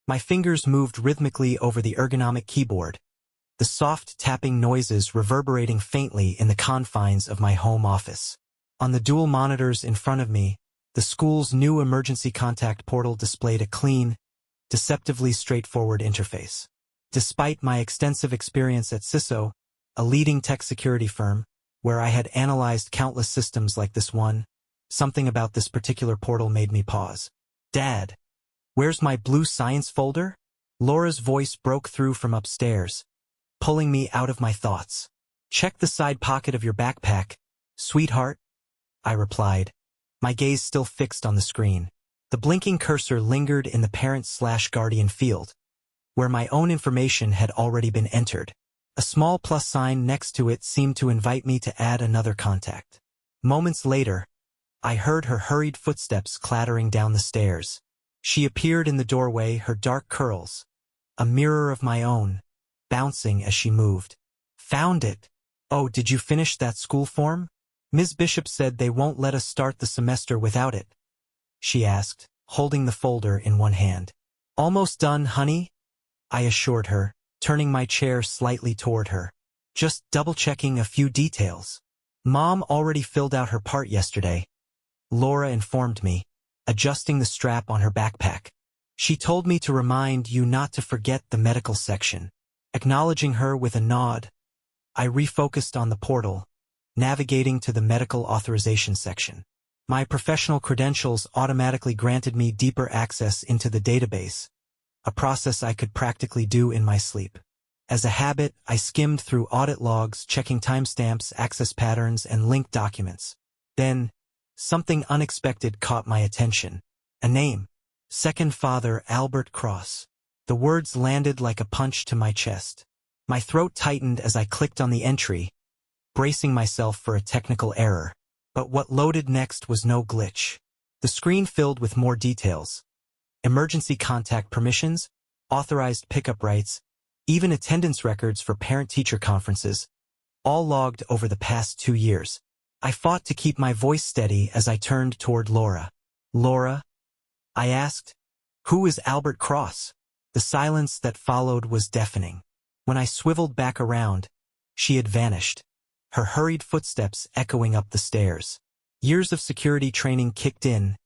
My fingers moved rhythmically over the ergonomic keyboard, the soft tapping noises reverberating faintly in the confines of my home office. On the dual monitors in front of me, the school's new emergency contact portal displayed a clean, deceptively straightforward interface. Despite my extensive experience at CISO, a leading tech security firm, where I had analyzed countless systems like this one, something about this particular portal made me pause. "Dad, where's my blue science folder?" Laura's voice broke through from upstairs, pulling me out of my thoughts. "Check the side pocket of your backpack, sweetheart," I replied, my gaze still fixed on the screen. The blinking cursor lingered in the parent/guardian field, where my own information had already been entered. A small plus sign next to it seemed to invite me to add another contact. Moments later, I heard her hurried footsteps clattering down the stairs. She appeared in the doorway, her dark curls, a mirror of my own, bouncing as she moved. "Found it. Oh, did you finish that school form? Ms. Bishop said they won't let us start the semester without it," she asked, holding the folder in one hand. "Almost done, honey," I assured her, turning my chair slightly toward her. "Just double-checking a few details." "Mom already filled out her part yesterday," Laura informed me, adjusting the strap on her backpack. "She told me to remind you not to forget the medical section." Acknowledging her with a nod, I refocused on the portal, navigating to the medical authorization section. My professional credentials automatically granted me deeper access into the database, a process I could practically do in my sleep. As a habit, I skimmed through audit logs, checking timestamps, access patterns, and linked documents. Then, something unexpected caught my attention. A name. Second Father Albert Cross. The words landed like a punch to my chest. My throat tightened as I clicked on the entry, bracing myself for a technical error. But what loaded next was no glitch. The screen filled with more details. Emergency contact permissions, authorized pickup rights, even attendance records for parent-teacher conferences, all logged over the past 2 years. I fought to keep my voice steady as I turned toward Laura. "Laura?" I asked. "Who is Albert Cross?" The silence that followed was deafening. When I swiveled back around, she had vanished, her hurried footsteps echoing up the stairs. Years of security training kicked in,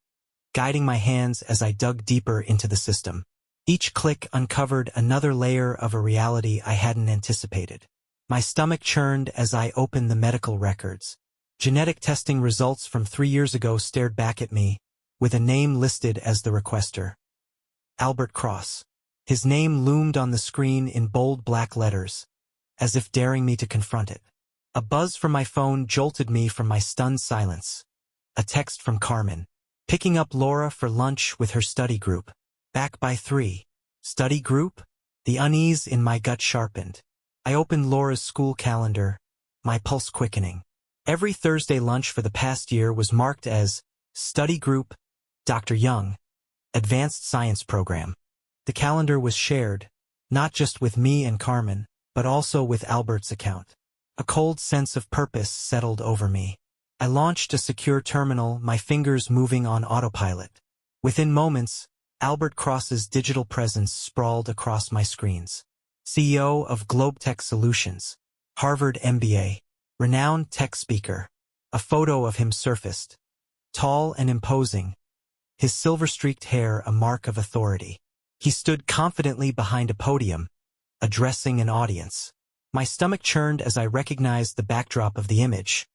guiding my hands as I dug deeper into the system. Each click uncovered another layer of a reality I hadn't anticipated. My stomach churned as I opened the medical records. Genetic testing results from 3 years ago stared back at me, with a name listed as the requester. Albert Cross. His name loomed on the screen in bold black letters, as if daring me to confront it. A buzz from my phone jolted me from my stunned silence. A text from Carmen. "Picking up Laura for lunch with her study group. Back by 3. Study group? The unease in my gut sharpened. I opened Laura's school calendar, my pulse quickening. Every Thursday lunch for the past year was marked as Study Group, Dr. Young, Advanced Science Program. The calendar was shared, not just with me and Carmen, but also with Albert's account. A cold sense of purpose settled over me. I launched a secure terminal, my fingers moving on autopilot. Within moments, Albert Cross's digital presence sprawled across my screens. CEO of GlobeTech Solutions, Harvard MBA, renowned tech speaker. A photo of him surfaced, tall and imposing, his silver-streaked hair a mark of authority. He stood confidently behind a podium, addressing an audience. My stomach churned as I recognized the backdrop of the image.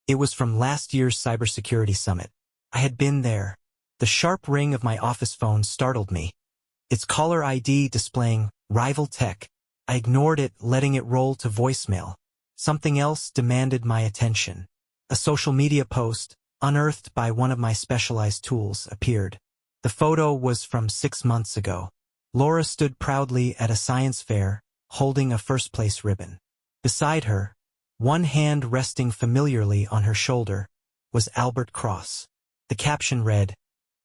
It was from last year's cybersecurity summit. I had been there. The sharp ring of my office phone startled me, its caller ID displaying Rival Tech. I ignored it, letting it roll to voicemail. Something else demanded my attention. A social media post, unearthed by one of my specialized tools, appeared. The photo was from 6 months ago. Laura stood proudly at a science fair, holding a first-place ribbon. Beside her, one hand resting familiarly on her shoulder, was Albert Cross. The caption read,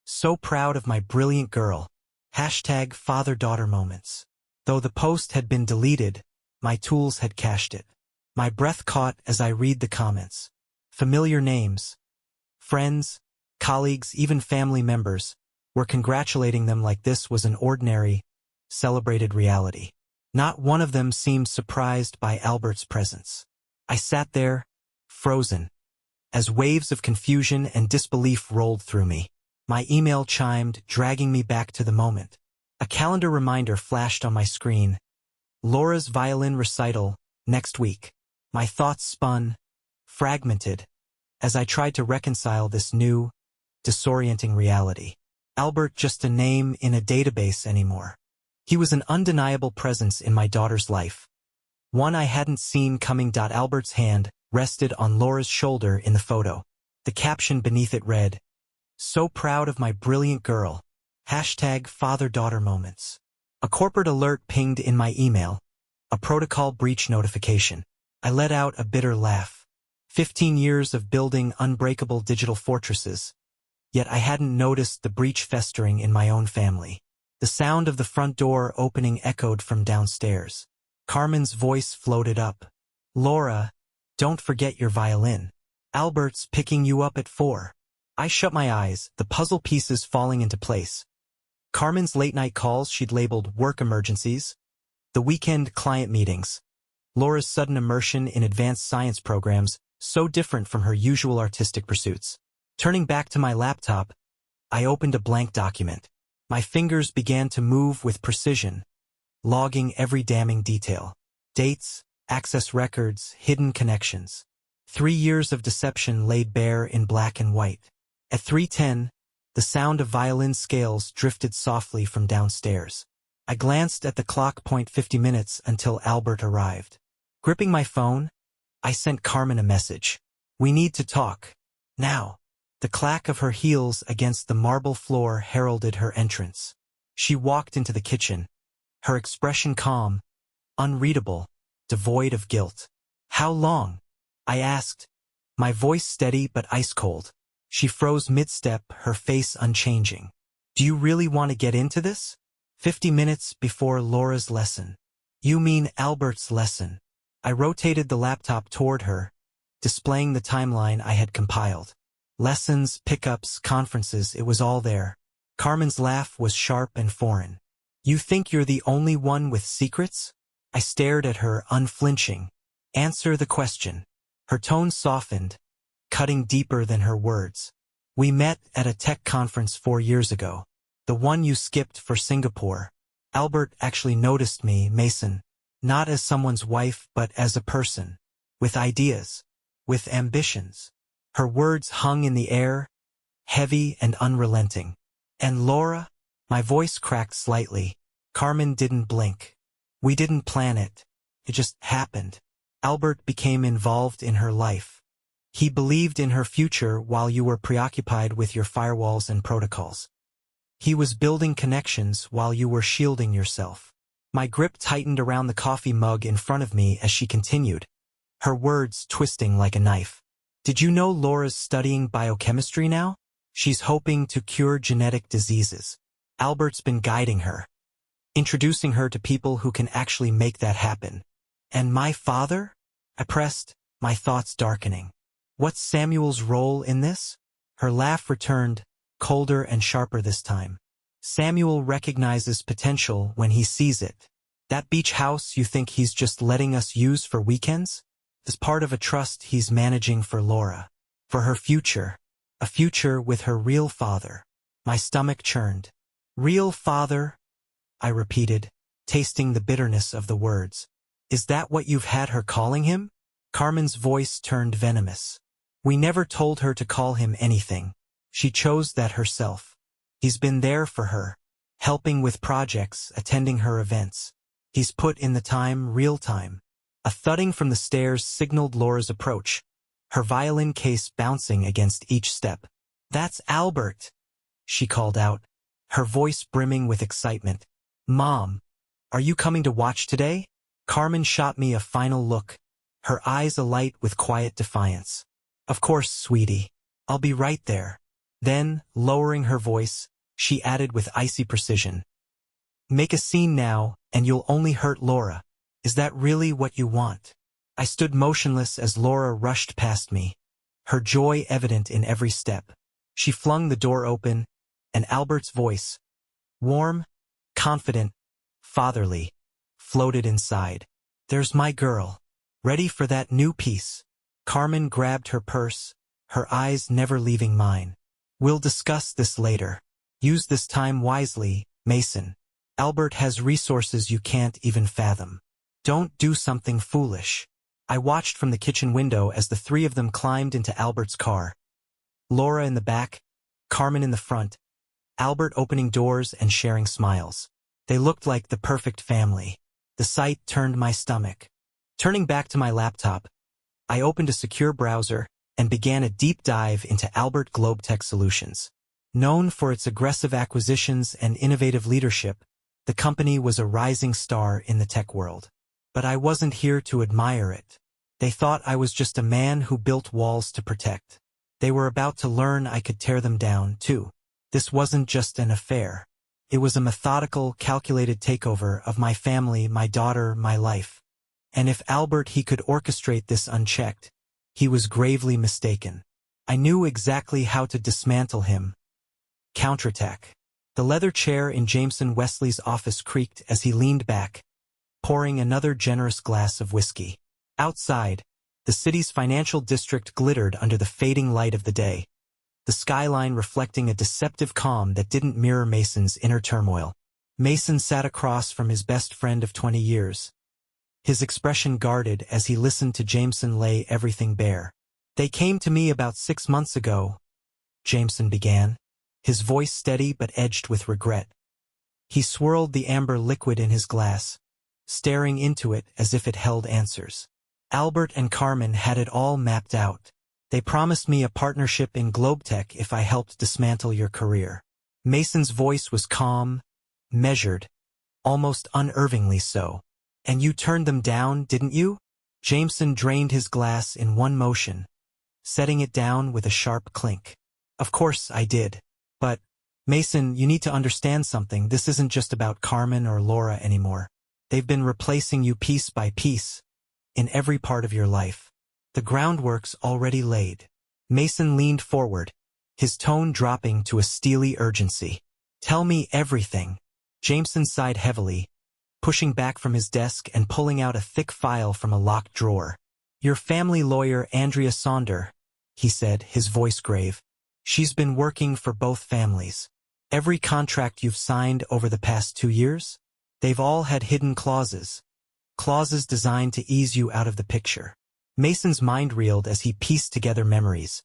"So proud of my brilliant girl. #father-daughter moments." Though the post had been deleted, my tools had cached it. My breath caught as I read the comments. Familiar names, friends, colleagues, even family members, were congratulating them like this was an ordinary, celebrated reality. Not one of them seemed surprised by Albert's presence. I sat there, frozen, as waves of confusion and disbelief rolled through me. My email chimed, dragging me back to the moment. A calendar reminder flashed on my screen. Laura's violin recital, next week. My thoughts spun, fragmented, as I tried to reconcile this new, disorienting reality. Albert just a name in a database anymore. He was an undeniable presence in my daughter's life. One I hadn't seen coming. Albert's hand rested on Laura's shoulder in the photo. The caption beneath it read, "So proud of my brilliant girl. #father-daughter moments." A corporate alert pinged in my email, a protocol breach notification. I let out a bitter laugh. 15 years of building unbreakable digital fortresses. Yet I hadn't noticed the breach festering in my own family. The sound of the front door opening echoed from downstairs. Carmen's voice floated up. "Laura, don't forget your violin. Albert's picking you up at 4. I shut my eyes, the puzzle pieces falling into place. Carmen's late-night calls she'd labeled work emergencies. The weekend client meetings. Laura's sudden immersion in advanced science programs, so different from her usual artistic pursuits. Turning back to my laptop, I opened a blank document. My fingers began to move with precision, logging every damning detail. Dates, access records, hidden connections. 3 years of deception laid bare in black and white. At 3:10, the sound of violin scales drifted softly from downstairs. I glanced at the clock. 50 minutes until Albert arrived. Gripping my phone, I sent Carmen a message. "We need to talk. Now." The clack of her heels against the marble floor heralded her entrance. She walked into the kitchen, her expression calm, unreadable, devoid of guilt. "How long?" I asked, my voice steady but ice-cold. She froze mid-step, her face unchanging. "Do you really want to get into this?" 50 minutes before Laura's lesson. "You mean Albert's lesson." I rotated the laptop toward her, displaying the timeline I had compiled. Lessons, pickups, conferences, it was all there. Carmen's laugh was sharp and foreign. "You think you're the only one with secrets?" I stared at her, unflinching. "Answer the question." Her tone softened, cutting deeper than her words. "We met at a tech conference 4 years ago. The one you skipped for Singapore. Albert actually noticed me, Mason. Not as someone's wife, but as a person. With ideas. With ambitions." Her words hung in the air, heavy and unrelenting. "And Laura?" My voice cracked slightly. Carmen didn't blink. "We didn't plan it. It just happened. Albert became involved in her life. He believed in her future while you were preoccupied with your firewalls and protocols. He was building connections while you were shielding yourself." My grip tightened around the coffee mug in front of me as she continued, her words twisting like a knife. "Did you know Laura's studying biochemistry now? She's hoping to cure genetic diseases. Albert's been guiding her, introducing her to people who can actually make that happen." "And my father?" I pressed, my thoughts darkening. "What's Samuel's role in this?" Her laugh returned, colder and sharper this time. "Samuel recognizes potential when he sees it. That beach house you think he's just letting us use for weekends? Is part of a trust he's managing for Laura. For her future. A future with her real father." My stomach churned. "Real father?" I repeated, tasting the bitterness of the words. "Is that what you've had her calling him?" Carmen's voice turned venomous. "We never told her to call him anything. She chose that herself. He's been there for her, helping with projects, attending her events. He's put in the time, real time." A thudding from the stairs signaled Laura's approach, her violin case bouncing against each step. "That's Albert," she called out, her voice brimming with excitement. "Mom, are you coming to watch today?" Carmen shot me a final look, her eyes alight with quiet defiance. "Of course, sweetie. I'll be right there." Then, lowering her voice, she added with icy precision, "Make a scene now, and you'll only hurt Laura. Is that really what you want?" I stood motionless as Laura rushed past me, her joy evident in every step. She flung the door open, and Albert's voice, warm, confident, fatherly, floated inside. There's my girl. Ready for that new piece. Carmen grabbed her purse, her eyes never leaving mine. We'll discuss this later. Use this time wisely, Mason. Albert has resources you can't even fathom. Don't do something foolish. I watched from the kitchen window as the three of them climbed into Albert's car. Laura in the back, Carmen in the front, Albert opening doors and sharing smiles. They looked like the perfect family. The sight turned my stomach. Turning back to my laptop, I opened a secure browser and began a deep dive into Albert Globetech Solutions. Known for its aggressive acquisitions and innovative leadership, the company was a rising star in the tech world. But I wasn't here to admire it. They thought I was just a man who built walls to protect. They were about to learn I could tear them down, too. This wasn't just an affair. It was a methodical, calculated takeover of my family, my daughter, my life. And if Albert he could orchestrate this unchecked, he was gravely mistaken. I knew exactly how to dismantle him. Counterattack. The leather chair in Jameson Wesley's office creaked as he leaned back, pouring another generous glass of whiskey. Outside, the city's financial district glittered under the fading light of the day, the skyline reflecting a deceptive calm that didn't mirror Mason's inner turmoil. Mason sat across from his best friend of 20 years, his expression guarded as he listened to Jameson lay everything bare. They came to me about 6 months ago, Jameson began, his voice steady but edged with regret. He swirled the amber liquid in his glass, staring into it as if it held answers. Albert and Carmen had it all mapped out. They promised me a partnership in Globetech if I helped dismantle your career. Mason's voice was calm, measured, almost unnervingly so. And you turned them down, didn't you? Jameson drained his glass in one motion, setting it down with a sharp clink. Of course I did. But, Mason, you need to understand something. This isn't just about Carmen or Laura anymore. They've been replacing you piece by piece, in every part of your life. The groundwork's already laid. Mason leaned forward, his tone dropping to a steely urgency. Tell me everything. Jameson sighed heavily, pushing back from his desk and pulling out a thick file from a locked drawer. Your family lawyer, Andrea Saunder, he said, his voice grave. She's been working for both families. Every contract you've signed over the past 2 years, they've all had hidden clauses. Clauses designed to ease you out of the picture. Mason's mind reeled as he pieced together memories.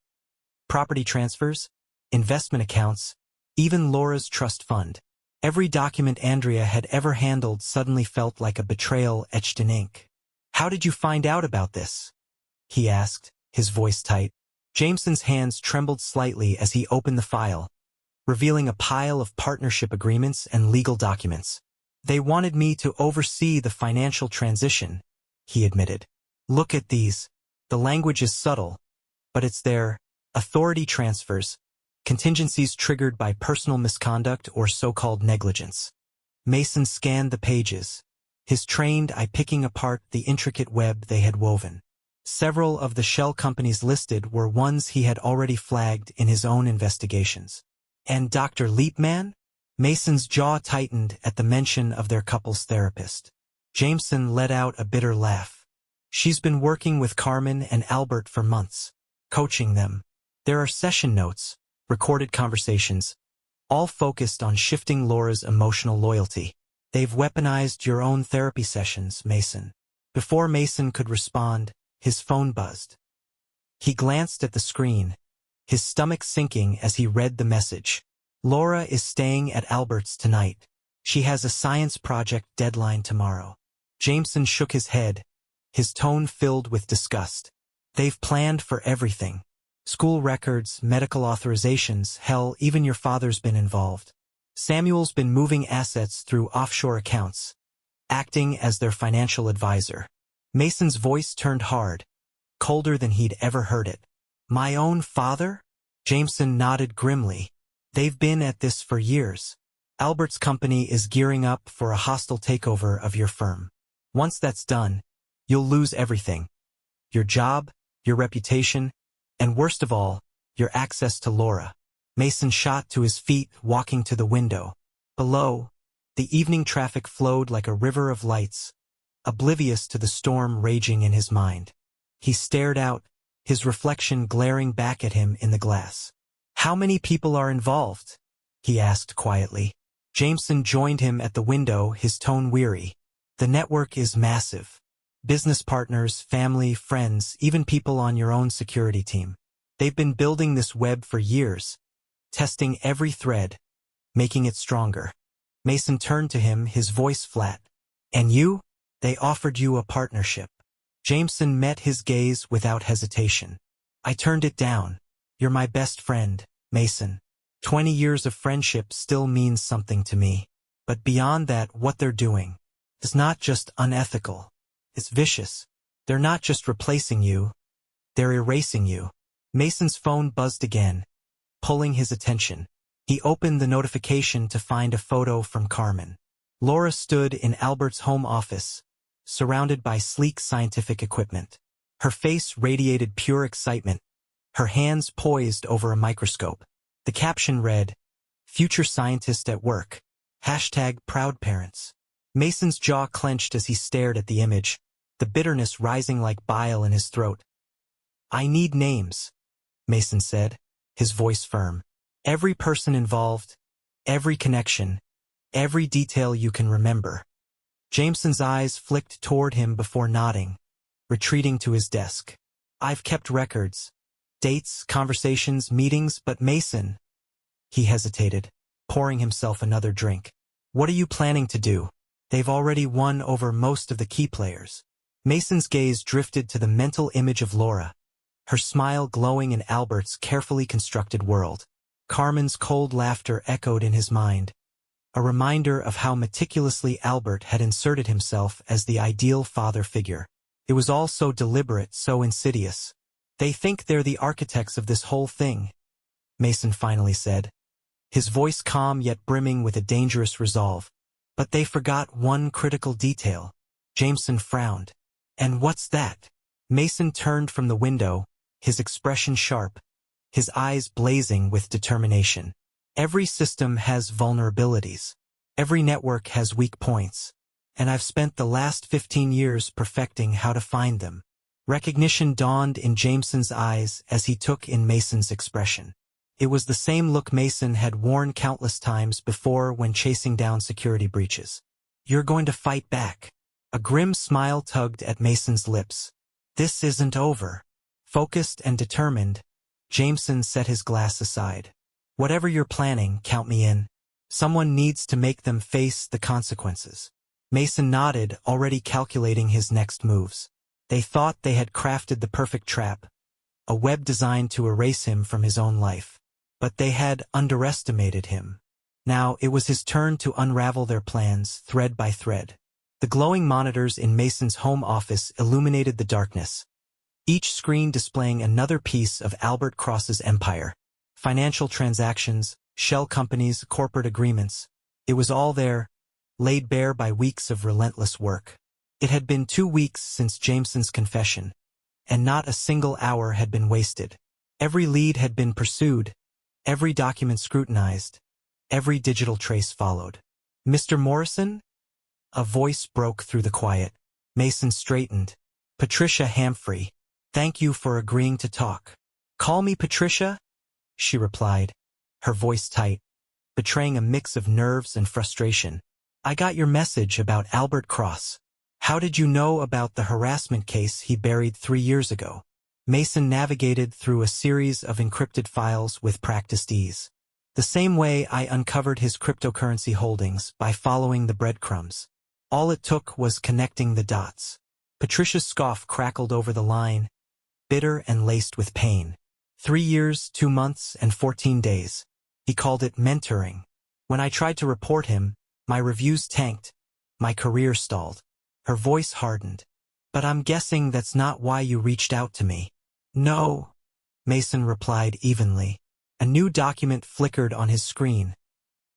Property transfers, investment accounts, even Laura's trust fund. Every document Andrea had ever handled suddenly felt like a betrayal etched in ink. How did you find out about this? He asked, his voice tight. Jameson's hands trembled slightly as he opened the file, revealing a pile of partnership agreements and legal documents. They wanted me to oversee the financial transition, he admitted. Look at these. The language is subtle, but it's there. Authority transfers, contingencies triggered by personal misconduct or so-called negligence. Mason scanned the pages, his trained eye picking apart the intricate web they had woven. Several of the shell companies listed were ones he had already flagged in his own investigations. And Dr. Leapman? Mason's jaw tightened at the mention of their couple's therapist. Jameson let out a bitter laugh. She's been working with Carmen and Albert for months, coaching them. There are session notes, recorded conversations, all focused on shifting Laura's emotional loyalty. They've weaponized your own therapy sessions, Mason. Before Mason could respond, his phone buzzed. He glanced at the screen, his stomach sinking as he read the message. Laura is staying at Albert's tonight. She has a science project deadline tomorrow. Jameson shook his head, his tone filled with disgust. They've planned for everything. School records, medical authorizations, hell, even your father's been involved. Samuel's been moving assets through offshore accounts, acting as their financial advisor. Mason's voice turned hard, colder than he'd ever heard it. My own father? Jameson nodded grimly. They've been at this for years. Albert's company is gearing up for a hostile takeover of your firm. Once that's done, you'll lose everything. Your job, your reputation, and worst of all, your access to Laura. Mason shot to his feet, walking to the window. Below, The evening traffic flowed like a river of lights, oblivious to the storm raging in his mind. He stared out, his reflection glaring back at him in the glass. "How many people are involved?" he asked quietly. Jameson joined him at the window, his tone weary. "The network is massive. Business partners, family, friends, even people on your own security team. They've been building this web for years, testing every thread, making it stronger." Mason turned to him, his voice flat. "And you? They offered you a partnership." Jameson met his gaze without hesitation. "I turned it down. You're my best friend, Mason. 20 years of friendship still means something to me. But beyond that, what they're doing is not just unethical. It's vicious. They're not just replacing you. They're erasing you." Mason's phone buzzed again, pulling his attention. He opened the notification to find a photo from Carmen. Laura stood in Albert's home office, surrounded by sleek scientific equipment. Her face radiated pure excitement, her hands poised over a microscope. The caption read, "Future scientist at work. #proud parents." Mason's jaw clenched as he stared at the image, the bitterness rising like bile in his throat. "I need names," Mason said, his voice firm. "Every person involved, every connection, every detail you can remember." Jameson's eyes flicked toward him before nodding, retreating to his desk. "I've kept records. Dates, conversations, meetings, but Mason..." He hesitated, pouring himself another drink. "What are you planning to do? They've already won over most of the key players." Mason's gaze drifted to the mental image of Laura, her smile glowing in Albert's carefully constructed world. Carmen's cold laughter echoed in his mind, a reminder of how meticulously Albert had inserted himself as the ideal father figure. It was all so deliberate, so insidious. "They think they're the architects of this whole thing," Mason finally said, his voice calm yet brimming with a dangerous resolve. "But they forgot one critical detail." Jameson frowned. "And what's that?" Mason turned from the window, his expression sharp, his eyes blazing with determination. "Every system has vulnerabilities. Every network has weak points. And I've spent the last 15 years perfecting how to find them." Recognition dawned in Jameson's eyes as he took in Mason's expression. It was the same look Mason had worn countless times before when chasing down security breaches. "You're going to fight back." A grim smile tugged at Mason's lips. "This isn't over." Focused and determined, Jameson set his glass aside. "Whatever you're planning, count me in. Someone needs to make them face the consequences." Mason nodded, already calculating his next moves. They thought they had crafted the perfect trap, a web designed to erase him from his own life. But they had underestimated him. Now it was his turn to unravel their plans, thread by thread. The glowing monitors in Mason's home office illuminated the darkness, each screen displaying another piece of Albert Cross's empire. Financial transactions, shell companies, corporate agreements. It was all there, laid bare by weeks of relentless work. It had been 2 weeks since Jameson's confession, and not a single hour had been wasted. Every lead had been pursued, every document scrutinized, every digital trace followed. "Mr. Morrison?" A voice broke through the quiet. Mason straightened. "Patricia Hamfrey. Thank you for agreeing to talk." "Call me Patricia?" she replied, her voice tight, betraying a mix of nerves and frustration. "I got your message about Albert Cross. How did you know about the harassment case he buried 3 years ago?" Mason navigated through a series of encrypted files with practiced ease. "The same way I uncovered his cryptocurrency holdings, by following the breadcrumbs. All it took was connecting the dots." Patricia's scoff crackled over the line, bitter and laced with pain. 3 years, 2 months, and 14 days. He called it mentoring. When I tried to report him, my reviews tanked, my career stalled. Her voice hardened. "But I'm guessing that's not why you reached out to me." "No," Mason replied evenly. A new document flickered on his screen,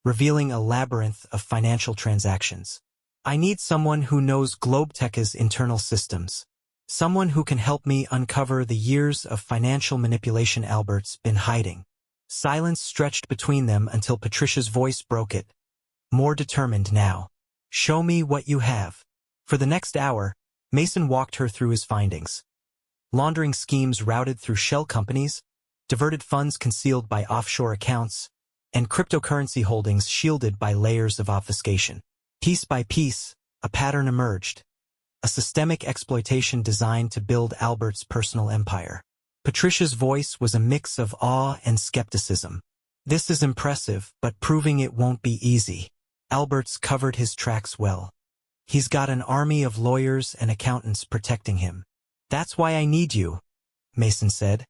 revealing a labyrinth of financial transactions. "I need someone who knows Globetech's internal systems. Someone who can help me uncover the years of financial manipulation Albert's been hiding." Silence stretched between them until Patricia's voice broke it. more determined now. Show me what you have. For the next hour, Mason walked her through his findings. Laundering schemes routed through shell companies, diverted funds concealed by offshore accounts, and cryptocurrency holdings shielded by layers of obfuscation. Piece by piece, a pattern emerged. A systemic exploitation designed to build Albert's personal empire. Patricia's voice was a mix of awe and skepticism. This is impressive, but proving it won't be easy. Albert's covered his tracks well. He's got an army of lawyers and accountants protecting him. That's why I need you, Mason said,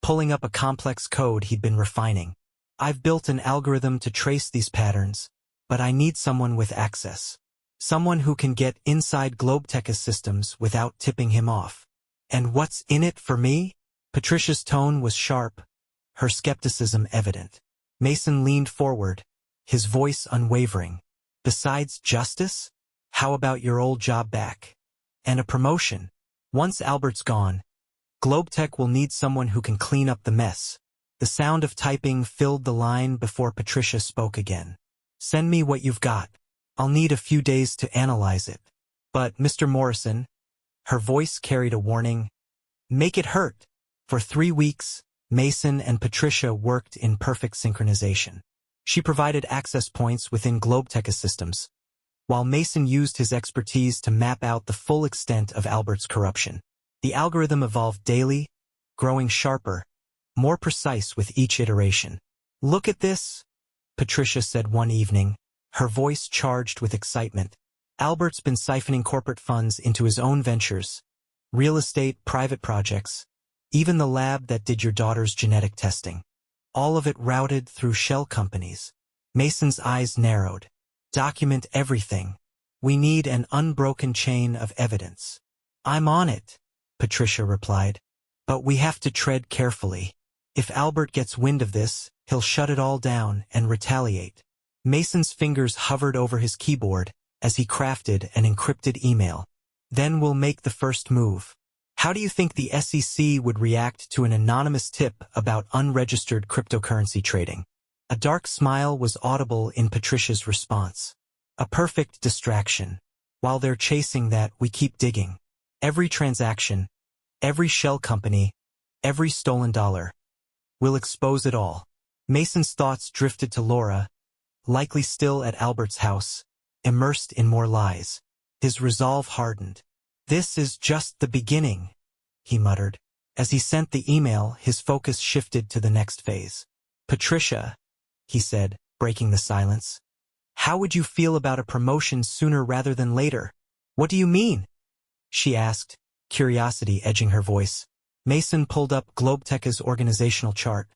pulling up a complex code he'd been refining. I've built an algorithm to trace these patterns, but I need someone with access. Someone who can get inside Globetech's systems without tipping him off. And what's in it for me? Patricia's tone was sharp, her skepticism evident. Mason leaned forward, his voice unwavering. Besides justice? How about your old job back? And a promotion? Once Albert's gone, Globetech will need someone who can clean up the mess. The sound of typing filled the line before Patricia spoke again. Send me what you've got. I'll need a few days to analyze it. But, Mr. Morrison, her voice carried a warning, make it hurt. For 3 weeks, Mason and Patricia worked in perfect synchronization. She provided access points within Globetech's systems, while Mason used his expertise to map out the full extent of Albert's corruption. The algorithm evolved daily, growing sharper, more precise with each iteration. Look at this, Patricia said one evening, her voice charged with excitement. Albert's been siphoning corporate funds into his own ventures, real estate, private projects, even the lab that did your daughter's genetic testing. All of it routed through shell companies. Mason's eyes narrowed. Document everything. We need an unbroken chain of evidence. I'm on it, Patricia replied. But we have to tread carefully. If Albert gets wind of this, he'll shut it all down and retaliate. Mason's fingers hovered over his keyboard as he crafted an encrypted email. Then we'll make the first move. How do you think the SEC would react to an anonymous tip about unregistered cryptocurrency trading? A dark smile was audible in Patricia's response. A perfect distraction. While they're chasing that, we keep digging. Every transaction, every shell company, every stolen dollar. We'll expose it all. Mason's thoughts drifted to Laura, likely still at Albert's house, immersed in more lies. His resolve hardened. This is just the beginning, he muttered. As he sent the email, his focus shifted to the next phase. Patricia, he said, breaking the silence. How would you feel about a promotion sooner rather than later? What do you mean? She asked, curiosity edging her voice. Mason pulled up Globetech's organizational chart,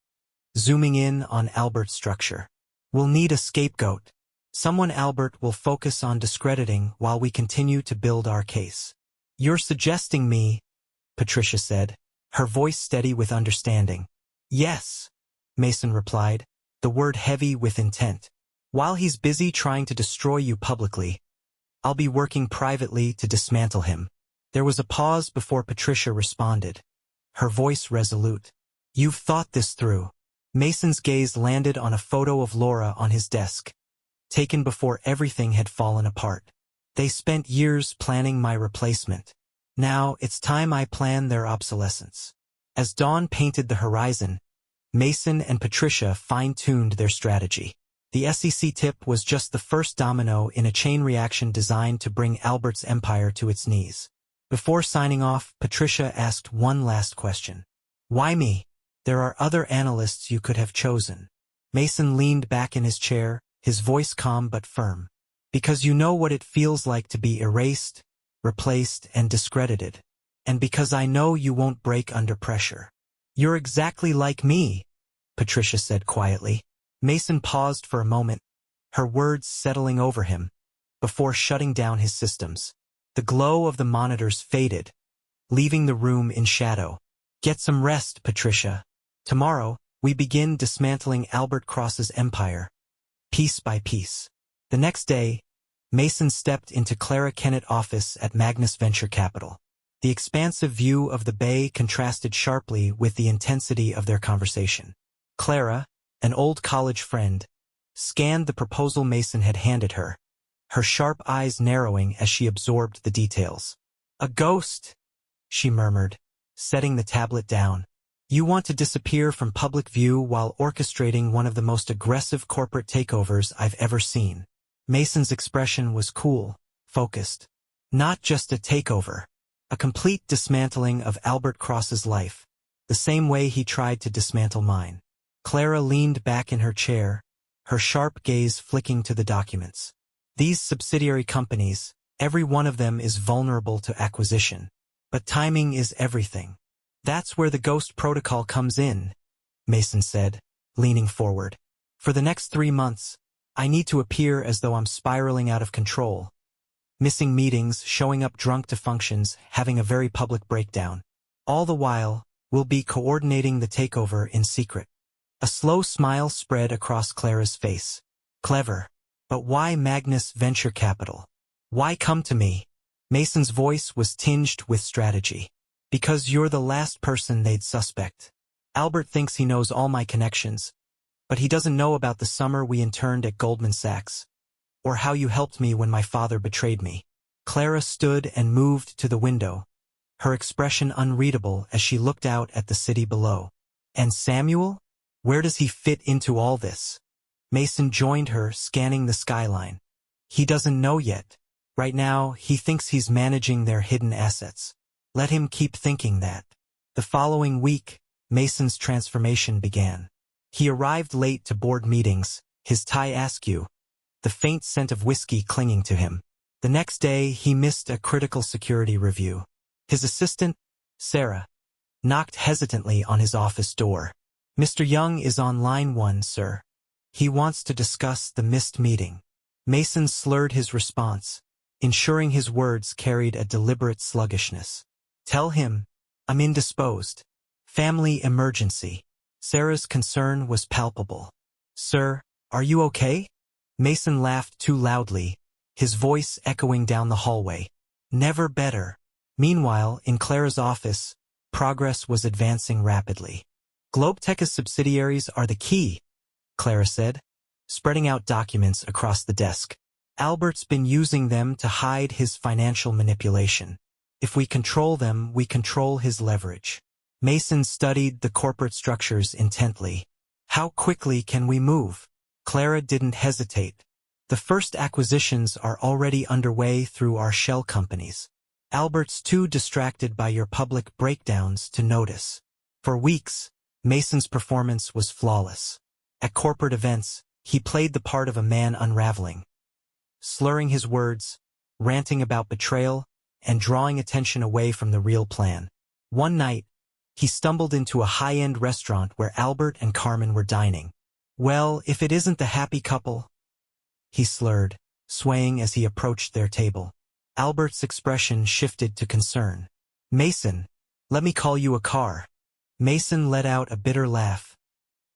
zooming in on Albert's structure. We'll need a scapegoat. Someone Albert will focus on discrediting while we continue to build our case. You're suggesting me, Patricia said, her voice steady with understanding. Yes, Mason replied, the word heavy with intent. While he's busy trying to destroy you publicly, I'll be working privately to dismantle him. There was a pause before Patricia responded, her voice resolute. You've thought this through. Mason's gaze landed on a photo of Laura on his desk, taken before everything had fallen apart. They spent years planning my replacement. Now it's time I plan their obsolescence. As dawn painted the horizon, Mason and Patricia fine-tuned their strategy. The SEC tip was just the first domino in a chain reaction designed to bring Albert's empire to its knees. Before signing off, Patricia asked one last question. Why me? There are other analysts you could have chosen. Mason leaned back in his chair, his voice calm but firm. Because you know what it feels like to be erased, replaced, and discredited. And because I know you won't break under pressure. You're exactly like me, Patricia said quietly. Mason paused for a moment, her words settling over him, before shutting down his systems. The glow of the monitors faded, leaving the room in shadow. Get some rest, Patricia. Tomorrow, we begin dismantling Albert Cross's empire, piece by piece. The next day, Mason stepped into Clara Kennett's office at Magnus Venture Capital. The expansive view of the bay contrasted sharply with the intensity of their conversation. Clara, an old college friend, scanned the proposal Mason had handed her, her sharp eyes narrowing as she absorbed the details. "A ghost," she murmured, setting the tablet down. "You want to disappear from public view while orchestrating one of the most aggressive corporate takeovers I've ever seen." Mason's expression was cool, focused. Not just a takeover. A complete dismantling of Albert Cross's life, the same way he tried to dismantle mine. Clara leaned back in her chair, her sharp gaze flicking to the documents. These subsidiary companies, every one of them is vulnerable to acquisition. But timing is everything. "That's where the ghost protocol comes in," Mason said, leaning forward. "For the next 3 months, I need to appear as though I'm spiraling out of control. Missing meetings, showing up drunk to functions, having a very public breakdown. All the while, we'll be coordinating the takeover in secret." A slow smile spread across Clara's face. "Clever. But why Magnus Venture Capital? Why come to me?" Mason's voice was tinged with strategy. "Because you're the last person they'd suspect. Albert thinks he knows all my connections, but he doesn't know about the summer we interned at Goldman Sachs, or how you helped me when my father betrayed me." Clara stood and moved to the window, her expression unreadable as she looked out at the city below. "And Samuel? Where does he fit into all this?" Mason joined her, scanning the skyline. "He doesn't know yet. Right now, he thinks he's managing their hidden assets. Let him keep thinking that." The following week, Mason's transformation began. He arrived late to board meetings, his tie askew, the faint scent of whiskey clinging to him. The next day, he missed a critical security review. His assistant, Sarah, knocked hesitantly on his office door. "Mr. Young is on line 1, sir. He wants to discuss the missed meeting." Mason slurred his response, ensuring his words carried a deliberate sluggishness. "Tell him, I'm indisposed. Family emergency." Sarah's concern was palpable. "Sir, are you okay?" Mason laughed too loudly, his voice echoing down the hallway. "Never better." Meanwhile, in Clara's office, progress was advancing rapidly. "Globetech's subsidiaries are the key," Clara said, spreading out documents across the desk. "Albert's been using them to hide his financial manipulation. If we control them, we control his leverage." Mason studied the corporate structures intently. "How quickly can we move?" Clara didn't hesitate. "The first acquisitions are already underway through our shell companies. Albert's too distracted by your public breakdowns to notice." For weeks, Mason's performance was flawless. At corporate events, he played the part of a man unraveling, slurring his words, ranting about betrayal, and drawing attention away from the real plan. One night, he stumbled into a high-end restaurant where Albert and Carmen were dining. "Well, if it isn't the happy couple," he slurred, swaying as he approached their table. Albert's expression shifted to concern. "Mason, let me call you a car." Mason let out a bitter laugh,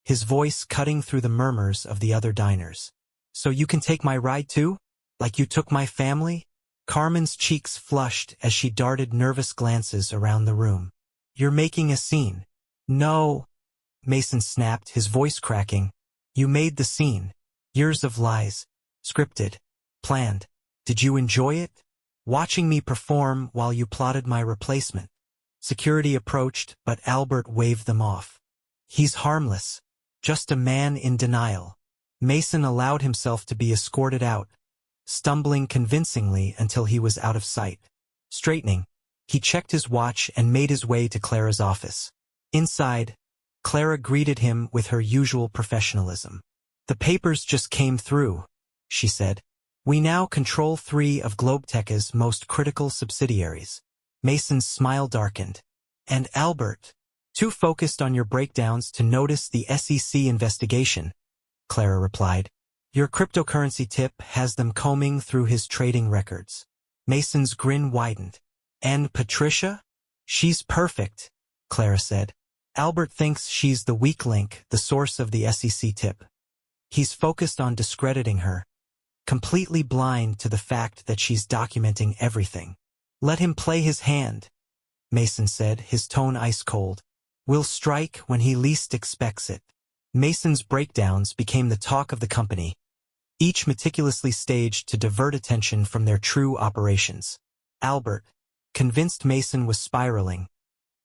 his voice cutting through the murmurs of the other diners. "So you can take my ride too? Like you took my family?" Carmen's cheeks flushed as she darted nervous glances around the room. "You're making a scene." "No," Mason snapped, his voice cracking. "You made the scene. Years of lies. Scripted. Planned. Did you enjoy it? Watching me perform while you plotted my replacement?" Security approached, but Albert waved them off. "He's harmless. Just a man in denial." Mason allowed himself to be escorted out, stumbling convincingly until he was out of sight. Straightening, he checked his watch and made his way to Clara's office. Inside, Clara greeted him with her usual professionalism. "The papers just came through," she said. "We now control 3 of Globetech's most critical subsidiaries." Mason's smile darkened. "And Albert, too focused on your breakdowns to notice the SEC investigation," Clara replied. "Your cryptocurrency tip has them combing through his trading records." Mason's grin widened. "And Patricia? She's perfect," Clara said. "Albert thinks she's the weak link, the source of the SEC tip. He's focused on discrediting her, completely blind to the fact that she's documenting everything." "Let him play his hand," Mason said, his tone ice cold. "We'll strike when he least expects it." Mason's breakdowns became the talk of the company, each meticulously staged to divert attention from their true operations. Albert, convinced Mason was spiraling,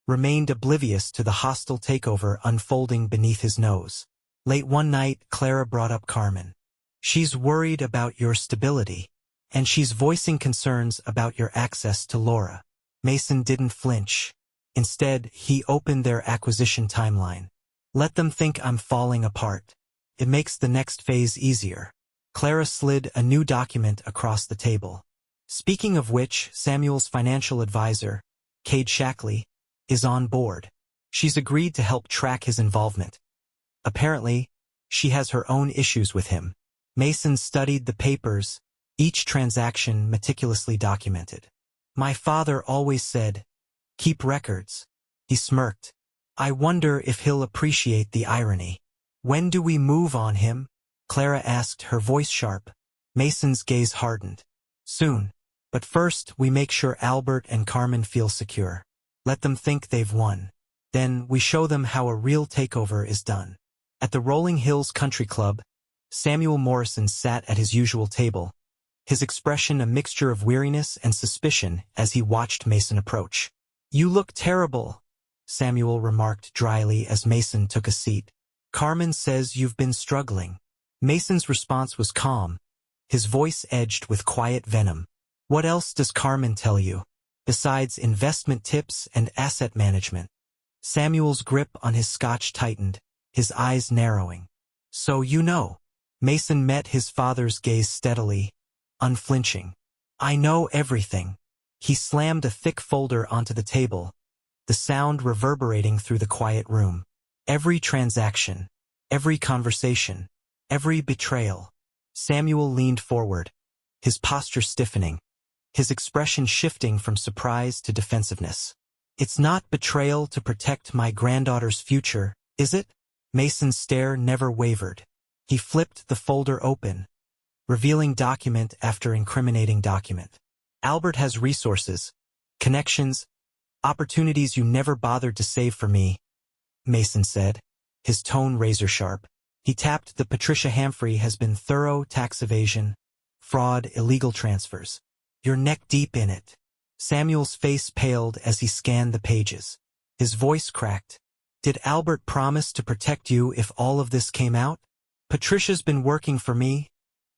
remained oblivious to the hostile takeover unfolding beneath his nose. Late one night, Clara brought up Carmen. "She's worried about your stability, and she's voicing concerns about your access to Laura." Mason didn't flinch. Instead, he opened their acquisition timeline. "Let them think I'm falling apart. It makes the next phase easier." Clara slid a new document across the table. "Speaking of which, Samuel's financial advisor, Cade Shackley, is on board. She's agreed to help track his involvement. Apparently, she has her own issues with him." Mason studied the papers, each transaction meticulously documented. "My father always said, keep records." He smirked. "I wonder if he'll appreciate the irony." "When do we move on him?" Clara asked, her voice sharp. Mason's gaze hardened. "Soon. But first we make sure Albert and Carmen feel secure. Let them think they've won. Then we show them how a real takeover is done." At the Rolling Hills Country Club, Samuel Morrison sat at his usual table, his expression a mixture of weariness and suspicion as he watched Mason approach. "You look terrible," Samuel remarked dryly as Mason took a seat. "Carmen says you've been struggling." Mason's response was calm, his voice edged with quiet venom. "What else does Carmen tell you, besides investment tips and asset management?" Samuel's grip on his scotch tightened, his eyes narrowing. "So you know." Mason met his father's gaze steadily, unflinching. "I know everything." He slammed a thick folder onto the table, the sound reverberating through the quiet room. "Every transaction, every conversation, every betrayal." Samuel leaned forward, his posture stiffening, his expression shifting from surprise to defensiveness. "It's not betrayal to protect my granddaughter's future, is it?" Mason's stare never wavered. He flipped the folder open, revealing document after incriminating document. "Albert has resources, connections, opportunities you never bothered to save for me," Mason said, his tone razor-sharp. He tapped the "Patricia Humphrey has been thorough tax evasion, fraud, illegal transfers. You're neck-deep in it." Samuel's face paled as he scanned the pages. His voice cracked. "Did Albert promise to protect you if all of this came out?" "Patricia's been working for me,"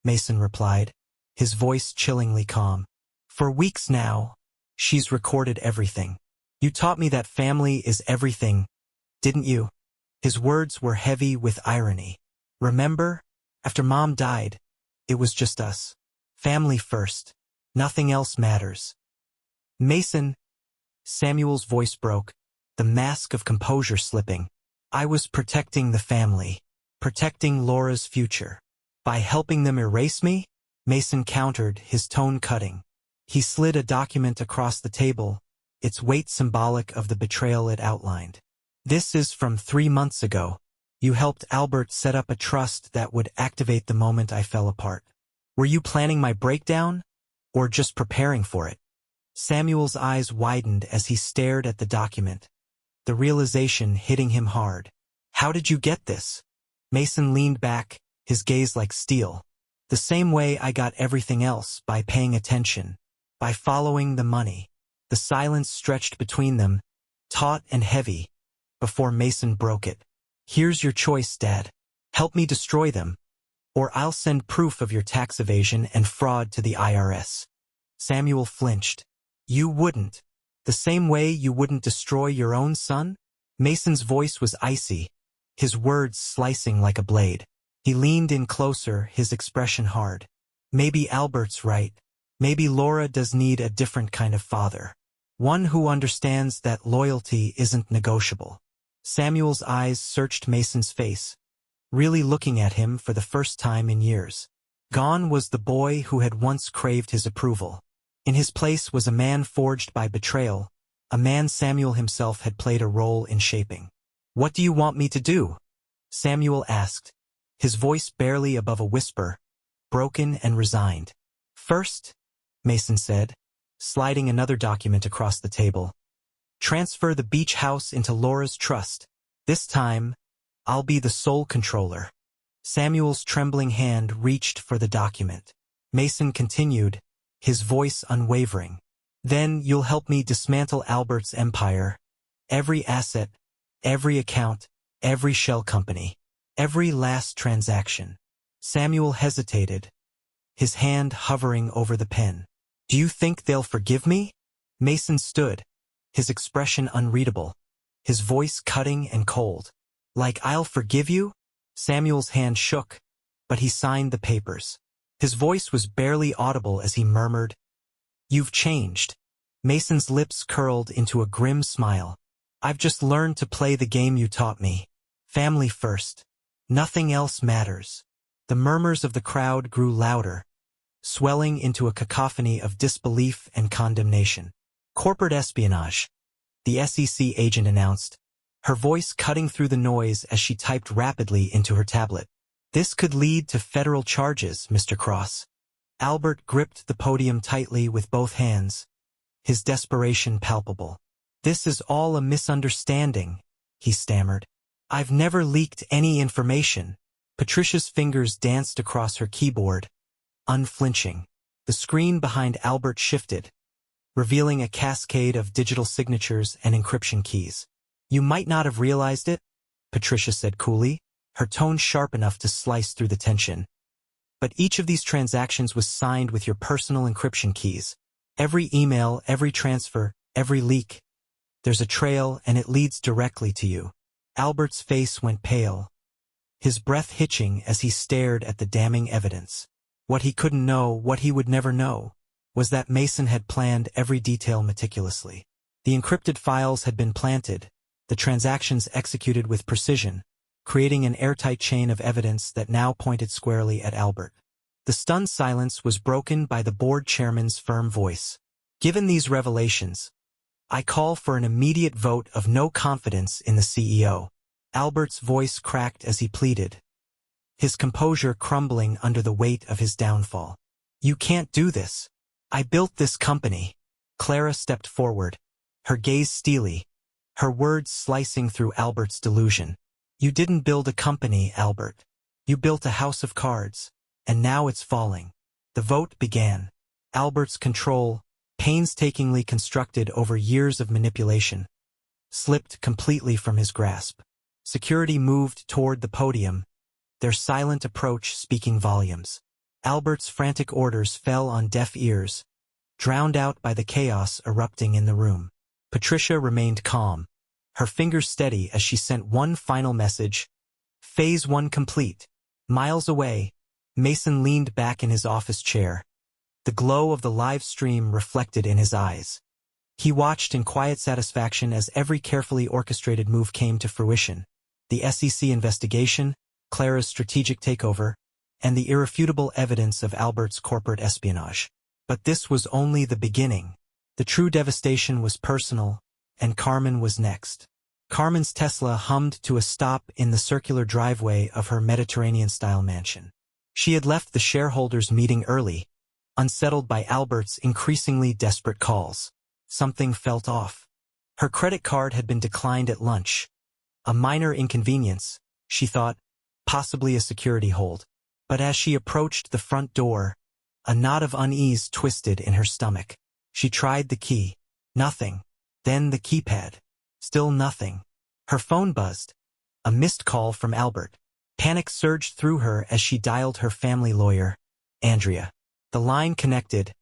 Mason replied, his voice chillingly calm. "For weeks now. She's recorded everything. You taught me that family is everything, didn't you?" His words were heavy with irony. "Remember? After Mom died, it was just us. Family first. Nothing else matters." "Mason," Samuel's voice broke, the mask of composure slipping. "I was protecting the family, protecting Laura's future. By helping them erase me?" Mason countered, his tone cutting. He slid a document across the table, its weight symbolic of the betrayal it outlined. "This is from 3 months ago. You helped Albert set up a trust that would activate the moment I fell apart. Were you planning my breakdown, or just preparing for it?" Samuel's eyes widened as he stared at the document, the realization hitting him hard. "How did you get this?" Mason leaned back, his gaze like steel. "The same way I got everything else, by paying attention, by following the money." The silence stretched between them, taut and heavy, before Mason broke it. "Here's your choice, Dad. Help me destroy them, or I'll send proof of your tax evasion and fraud to the IRS." Samuel flinched. "You wouldn't. The same way you wouldn't destroy your own son?" Mason's voice was icy, his words slicing like a blade. He leaned in closer, his expression hard. "Maybe Albert's right. Maybe Laura does need a different kind of father. One who understands that loyalty isn't negotiable." Samuel's eyes searched Mason's face, really looking at him for the first time in years. Gone was the boy who had once craved his approval. In his place was a man forged by betrayal, a man Samuel himself had played a role in shaping. "What do you want me to do?" Samuel asked, his voice barely above a whisper, broken and resigned. "First," Mason said, sliding another document across the table, "transfer the beach house into Laura's trust. This time, I'll be the sole controller. Samuel's trembling hand reached for the document. Mason continued, his voice unwavering. Then you'll help me dismantle Albert's empire. Every asset, every account, every shell company, every last transaction. Samuel hesitated, his hand hovering over the pen. Do you think they'll forgive me? Mason stood, his expression unreadable, his voice cutting and cold. Like I'll forgive you? Samuel's hand shook, but he signed the papers. His voice was barely audible as he murmured, You've changed. Mason's lips curled into a grim smile. I've just learned to play the game you taught me. Family first. Nothing else matters. The murmurs of the crowd grew louder, swelling into a cacophony of disbelief and condemnation. Corporate espionage, the SEC agent announced, her voice cutting through the noise as she typed rapidly into her tablet. This could lead to federal charges, Mr. Cross. Albert gripped the podium tightly with both hands, his desperation palpable. This is all a misunderstanding, he stammered. I've never leaked any information. Patricia's fingers danced across her keyboard, unflinching. The screen behind Albert shifted, revealing a cascade of digital signatures and encryption keys. You might not have realized it, Patricia said coolly, her tone sharp enough to slice through the tension. But each of these transactions was signed with your personal encryption keys. Every email, every transfer, every leak. There's a trail and it leads directly to you. Albert's face went pale, his breath hitching as he stared at the damning evidence. What he couldn't know, what he would never know, was that Mason had planned every detail meticulously. The encrypted files had been planted, the transactions executed with precision, creating an airtight chain of evidence that now pointed squarely at Albert. The stunned silence was broken by the board chairman's firm voice. Given these revelations, I call for an immediate vote of no confidence in the CEO. Albert's voice cracked as he pleaded, his composure crumbling under the weight of his downfall. You can't do this. I built this company. Clara stepped forward, her gaze steely, her words slicing through Albert's delusion. You didn't build a company, Albert. You built a house of cards, and now it's falling. The vote began. Albert's control, painstakingly constructed over years of manipulation, slipped completely from his grasp. Security moved toward the podium, their silent approach speaking volumes. Albert's frantic orders fell on deaf ears, drowned out by the chaos erupting in the room. Patricia remained calm, her fingers steady as she sent one final message. Phase 1 complete. Miles away, Mason leaned back in his office chair, the glow of the live stream reflected in his eyes. He watched in quiet satisfaction as every carefully orchestrated move came to fruition. The SEC investigation, Clara's strategic takeover, and the irrefutable evidence of Albert's corporate espionage. But this was only the beginning. The true devastation was personal, and Carmen was next. Carmen's Tesla hummed to a stop in the circular driveway of her Mediterranean-style mansion. She had left the shareholders' meeting early, unsettled by Albert's increasingly desperate calls. Something felt off. Her credit card had been declined at lunch. A minor inconvenience, she thought, possibly a security hold. But as she approached the front door, a knot of unease twisted in her stomach. She tried the key. Nothing. Then the keypad. Still nothing. Her phone buzzed. A missed call from Albert. Panic surged through her as she dialed her family lawyer, Andrea. The line connected,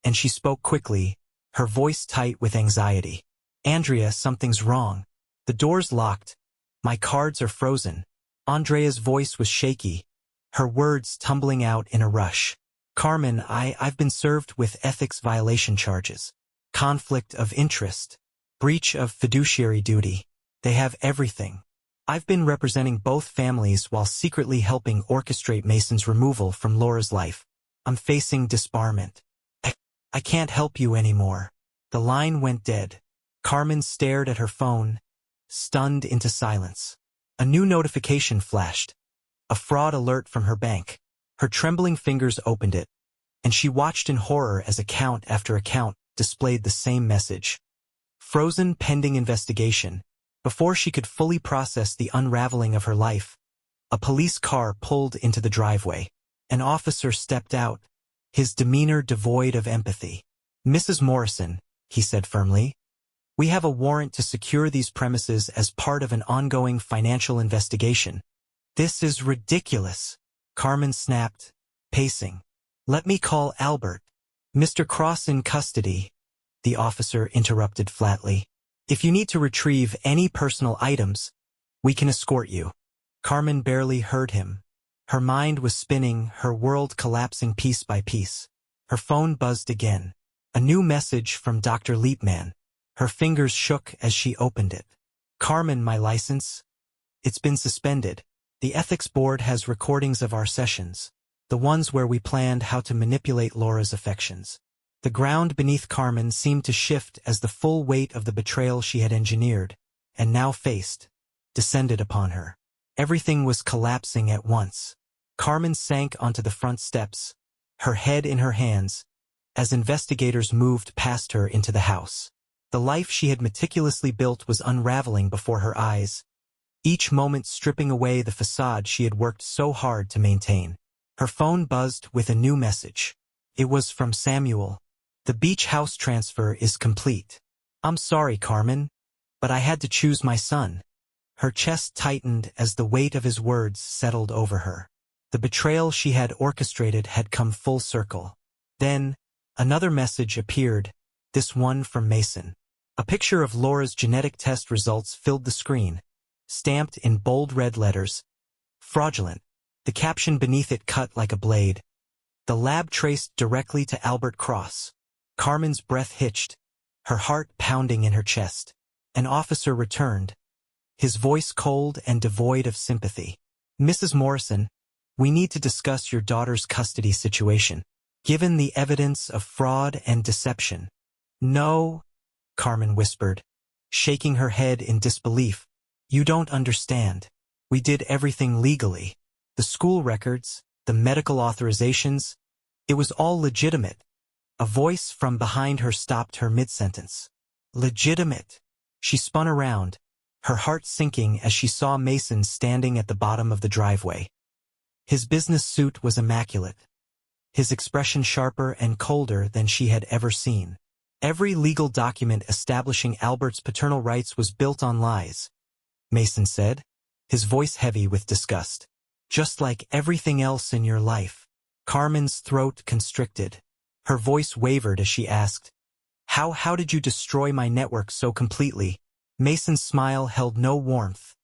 and she spoke quickly, her voice tight with anxiety. Andrea, something's wrong. The door's locked. My cards are frozen. Andrea's voice was shaky, her words tumbling out in a rush. Carmen, I've been served with ethics violation charges. Conflict of interest. Breach of fiduciary duty. They have everything. I've been representing both families while secretly helping orchestrate Mason's removal from Laura's life. I'm facing disbarment. I can't help you anymore. The line went dead. Carmen stared at her phone, stunned into silence. A new notification flashed. A fraud alert from her bank. Her trembling fingers opened it, and she watched in horror as account after account displayed the same message. Frozen pending investigation. Before she could fully process the unraveling of her life, a police car pulled into the driveway. An officer stepped out, his demeanor devoid of empathy. "Mrs. Morrison," he said firmly, "we have a warrant to secure these premises as part of an ongoing financial investigation." "This is ridiculous," Carmen snapped, pacing. "Let me call Albert." "Mr. Cross in custody," the officer interrupted flatly. "If you need to retrieve any personal items, we can escort you." Carmen barely heard him. Her mind was spinning, her world collapsing piece by piece. Her phone buzzed again. A new message from Dr. Liepman. Her fingers shook as she opened it. "Carmen, my license. It's been suspended. The ethics board has recordings of our sessions, the ones where we planned how to manipulate Laura's affections." The ground beneath Carmen seemed to shift as the full weight of the betrayal she had engineered, and now faced, descended upon her. Everything was collapsing at once. Carmen sank onto the front steps, her head in her hands, as investigators moved past her into the house. The life she had meticulously built was unraveling before her eyes, each moment stripping away the facade she had worked so hard to maintain. Her phone buzzed with a new message. It was from Samuel. "The beach house transfer is complete. I'm sorry, Carmen, but I had to choose my son." Her chest tightened as the weight of his words settled over her. The betrayal she had orchestrated had come full circle. Then, another message appeared, this one from Mason. A picture of Laura's genetic test results filled the screen, stamped in bold red letters. "Fraudulent." The caption beneath it cut like a blade. "The lab traced directly to Albert Cross." Carmen's breath hitched, her heart pounding in her chest. An officer returned, his voice cold and devoid of sympathy. "Mrs. Morrison, we need to discuss your daughter's custody situation, given the evidence of fraud and deception." "No," Carmen whispered, shaking her head in disbelief. "You don't understand. We did everything legally. The school records, the medical authorizations, it was all legitimate." A voice from behind her stopped her mid-sentence. "Legitimate." She spun around, her heart sinking as she saw Mason standing at the bottom of the driveway. His business suit was immaculate, his expression sharper and colder than she had ever seen. "Every legal document establishing Albert's paternal rights was built on lies," Mason said, his voice heavy with disgust. "Just like everything else in your life." Carmen's throat constricted. Her voice wavered as she asked, How did you destroy my network so completely?" Mason's smile held no warmth,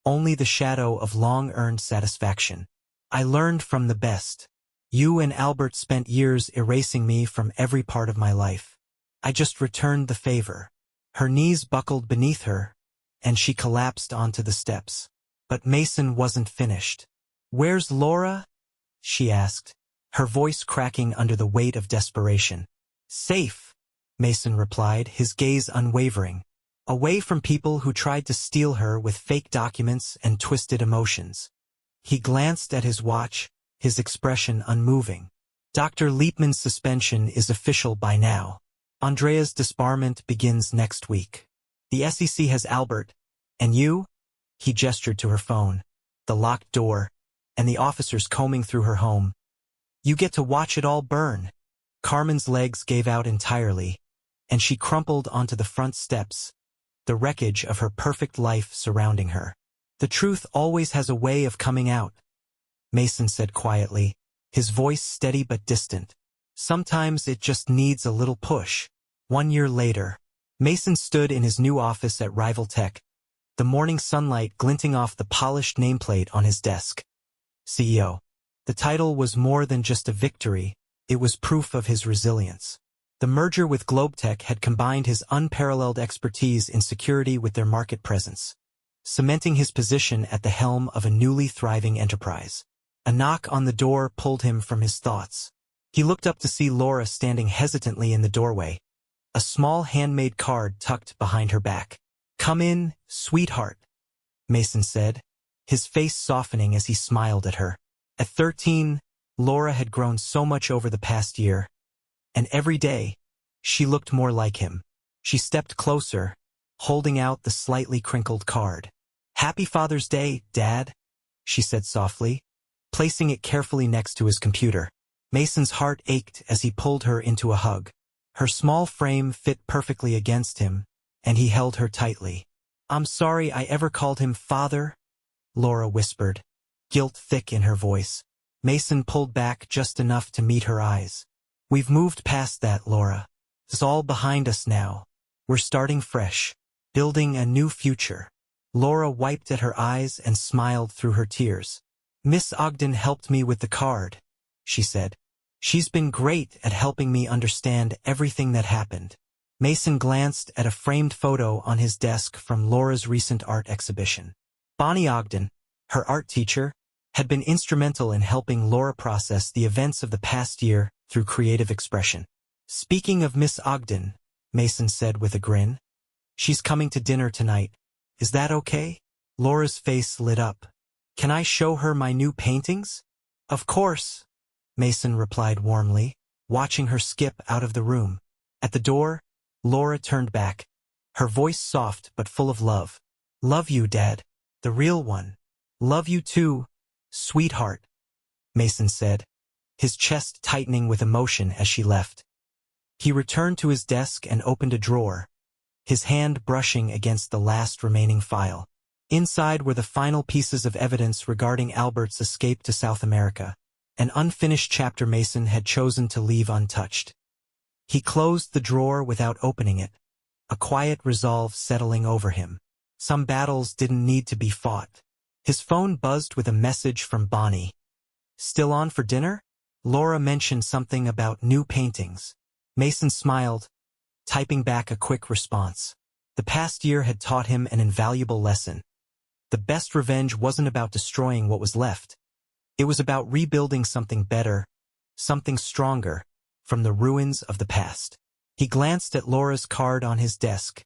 only the shadow of long-earned satisfaction. "I learned from the best. You and Albert spent years erasing me from every part of my life. I just returned the favor." Her knees buckled beneath her, and she collapsed onto the steps. But Mason wasn't finished. "Where's Laura?" she asked, her voice cracking under the weight of desperation. "Safe," Mason replied, his gaze unwavering. "Away from people who tried to steal her with fake documents and twisted emotions." He glanced at his watch, his expression unmoving. "Dr. Liepman's suspension is official by now. Andrea's disbarment begins next week. The SEC has Albert, and you?" He gestured to her phone, the locked door, and the officers combing through her home. "You get to watch it all burn." Carmen's legs gave out entirely, and she crumpled onto the front steps, the wreckage of her perfect life surrounding her. "The truth always has a way of coming out," Mason said quietly, his voice steady but distant. "Sometimes it just needs a little push." 1 year later, Mason stood in his new office at Rival Tech, the morning sunlight glinting off the polished nameplate on his desk. CEO. The title was more than just a victory, it was proof of his resilience. The merger with Globetech had combined his unparalleled expertise in security with their market presence, cementing his position at the helm of a newly thriving enterprise. A knock on the door pulled him from his thoughts. He looked up to see Laura standing hesitantly in the doorway, a small handmade card tucked behind her back. "Come in, sweetheart," Mason said, his face softening as he smiled at her. At 13, Laura had grown so much over the past year, and every day, she looked more like him. She stepped closer, holding out the slightly crinkled card. "Happy Father's Day, Dad," she said softly, placing it carefully next to his computer. Mason's heart ached as he pulled her into a hug. Her small frame fit perfectly against him, and he held her tightly. "I'm sorry I ever called him father," Laura whispered, guilt thick in her voice. Mason pulled back just enough to meet her eyes. "We've moved past that, Laura. It's all behind us now. We're starting fresh, building a new future." Laura wiped at her eyes and smiled through her tears. "Miss Ogden helped me with the card," she said. "She's been great at helping me understand everything that happened." Mason glanced at a framed photo on his desk from Laura's recent art exhibition. Bonnie Ogden, her art teacher, had been instrumental in helping Laura process the events of the past year through creative expression. "Speaking of Miss Ogden," Mason said with a grin, "she's coming to dinner tonight. Is that okay?" Laura's face lit up. "Can I show her my new paintings?" "Of course," Mason replied warmly, watching her skip out of the room. At the door, Laura turned back, her voice soft but full of love. "Love you, Dad. The real one." "Love you too, sweetheart," Mason said, his chest tightening with emotion as she left. He returned to his desk and opened a drawer, his hand brushing against the last remaining file. Inside were the final pieces of evidence regarding Albert's escape to South America, an unfinished chapter Mason had chosen to leave untouched. He closed the drawer without opening it, a quiet resolve settling over him. Some battles didn't need to be fought. His phone buzzed with a message from Bonnie. "Still on for dinner?" Laura mentioned something about new paintings. Mason smiled, typing back a quick response. The past year had taught him an invaluable lesson. The best revenge wasn't about destroying what was left. It was about rebuilding something better, something stronger, from the ruins of the past. He glanced at Laura's card on his desk,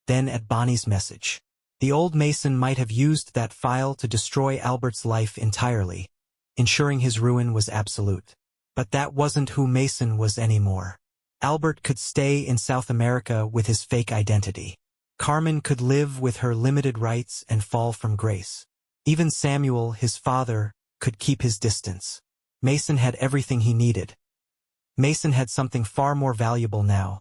then at Bonnie's message. The old Mason might have used that file to destroy Albert's life entirely, ensuring his ruin was absolute. But that wasn't who Mason was anymore. Albert could stay in South America with his fake identity. Carmen could live with her limited rights and fall from grace. Even Samuel, his father, could keep his distance. Mason had everything he needed. Mason had something far more valuable now: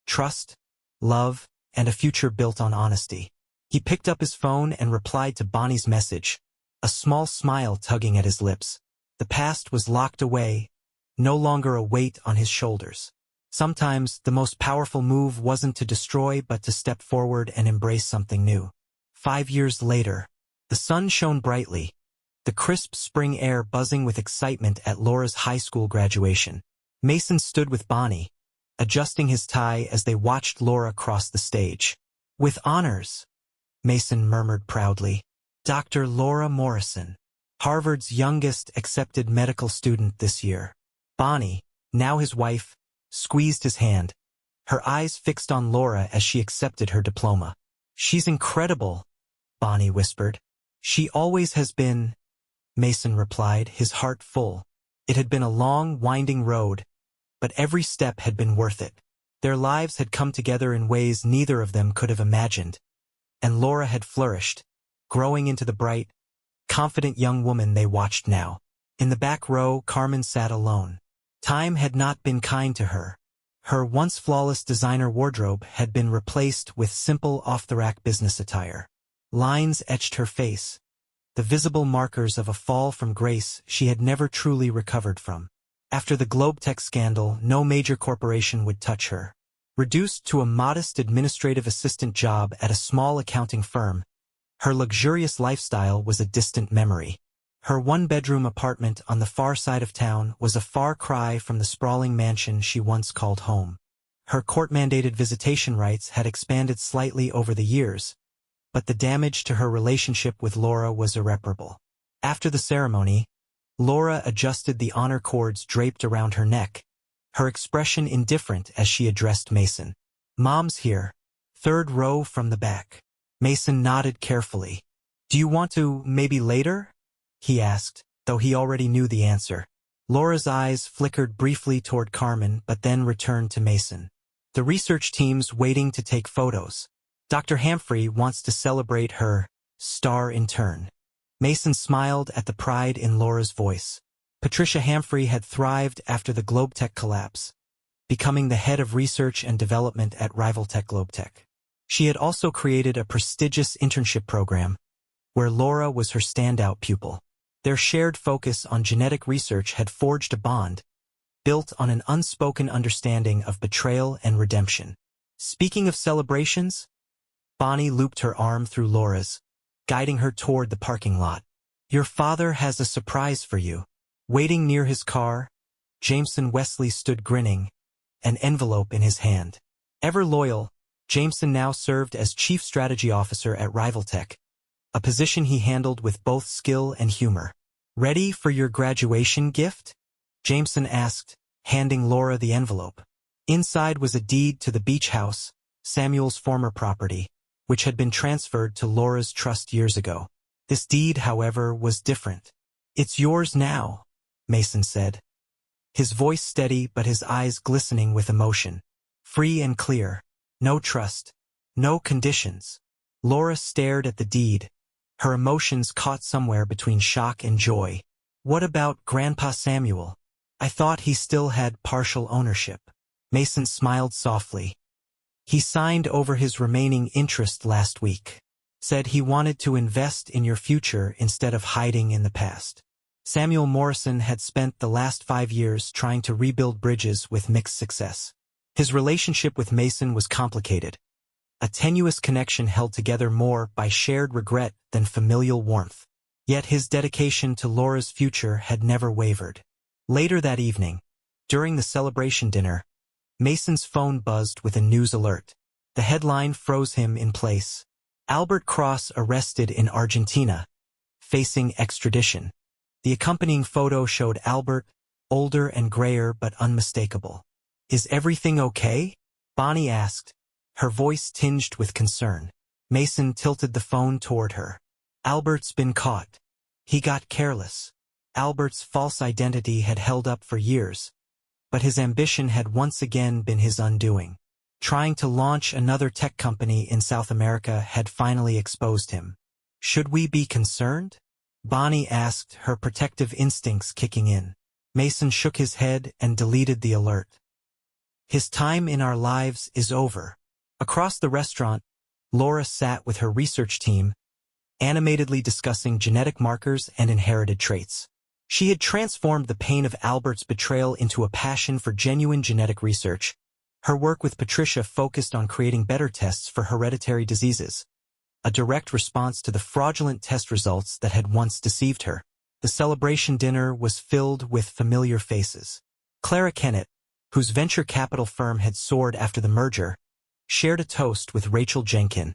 trust, love, and a future built on honesty. He picked up his phone and replied to Bonnie's message, a small smile tugging at his lips. The past was locked away, no longer a weight on his shoulders. Sometimes the most powerful move wasn't to destroy but to step forward and embrace something new. 5 years later, the sun shone brightly, the crisp spring air buzzing with excitement at Laura's high school graduation. Mason stood with Bonnie, adjusting his tie as they watched Laura cross the stage. "With honors," Mason murmured proudly. "Dr. Laura Morrison, Harvard's youngest accepted medical student this year." Bonnie, now his wife, squeezed his hand, her eyes fixed on Laura as she accepted her diploma. "She's incredible," Bonnie whispered. "She always has been," Mason replied, his heart full. It had been a long, winding road, but every step had been worth it. Their lives had come together in ways neither of them could have imagined, and Laura had flourished, growing into the bright, confident young woman they watched now. In the back row, Carmen sat alone. Time had not been kind to her. Her once flawless designer wardrobe had been replaced with simple off-the-rack business attire. Lines etched her face, the visible markers of a fall from grace she had never truly recovered from. After the Globetech scandal, no major corporation would touch her. Reduced to a modest administrative assistant job at a small accounting firm, her luxurious lifestyle was a distant memory. Her one-bedroom apartment on the far side of town was a far cry from the sprawling mansion she once called home. Her court-mandated visitation rights had expanded slightly over the years, but the damage to her relationship with Laura was irreparable. After the ceremony, Laura adjusted the honor cords draped around her neck, her expression indifferent as she addressed Mason. "Mom's here, 3rd row from the back." Mason nodded carefully. "Do you want to, maybe later?" he asked, though he already knew the answer. Laura's eyes flickered briefly toward Carmen but then returned to Mason. "The research team's waiting to take photos. Dr. Humphrey wants to celebrate her star in turn. Mason smiled at the pride in Laura's voice. Patricia Humphrey had thrived after the Globetech collapse, becoming the head of research and development at rival tech Globetech. She had also created a prestigious internship program, where Laura was her standout pupil. Their shared focus on genetic research had forged a bond, built on an unspoken understanding of betrayal and redemption. Speaking of celebrations, Bonnie looped her arm through Laura's, guiding her toward the parking lot. "Your father has a surprise for you." Waiting near his car, Jameson Wesley stood grinning, an envelope in his hand. Ever loyal, Jameson now served as Chief Strategy Officer at Rivaltech, a position he handled with both skill and humor. "Ready for your graduation gift?" Jameson asked, handing Laura the envelope. Inside was a deed to the beach house, Samuel's former property, which had been transferred to Laura's trust years ago. This deed, however, was different. "It's yours now," Mason said, his voice steady but his eyes glistening with emotion. "Free and clear. No trust. No conditions." Laura stared at the deed, her emotions caught somewhere between shock and joy. "What about Grandpa Samuel? I thought he still had partial ownership." Mason smiled softly. "He signed over his remaining interest last week. Said he wanted to invest in your future instead of hiding in the past." Samuel Morrison had spent the last 5 years trying to rebuild bridges with mixed success. His relationship with Mason was complicated, a tenuous connection held together more by shared regret than familial warmth. Yet his dedication to Laura's future had never wavered. Later that evening, during the celebration dinner, Mason's phone buzzed with a news alert. The headline froze him in place. "Albert Cross arrested in Argentina, facing extradition." The accompanying photo showed Albert, older and grayer but unmistakable. "Is everything okay?" Bonnie asked, her voice tinged with concern. Mason tilted the phone toward her. "Albert's been caught. He got careless." Albert's false identity had held up for years, but his ambition had once again been his undoing. Trying to launch another tech company in South America had finally exposed him. "Should we be concerned?" Bonnie asked, her protective instincts kicking in. Mason shook his head and deleted the alert. "His time in our lives is over." Across the restaurant, Laura sat with her research team, animatedly discussing genetic markers and inherited traits. She had transformed the pain of Albert's betrayal into a passion for genuine genetic research. Her work with Patricia focused on creating better tests for hereditary diseases, a direct response to the fraudulent test results that had once deceived her. The celebration dinner was filled with familiar faces. Clara Kennett, whose venture capital firm had soared after the merger, shared a toast with Rachel Jenkin,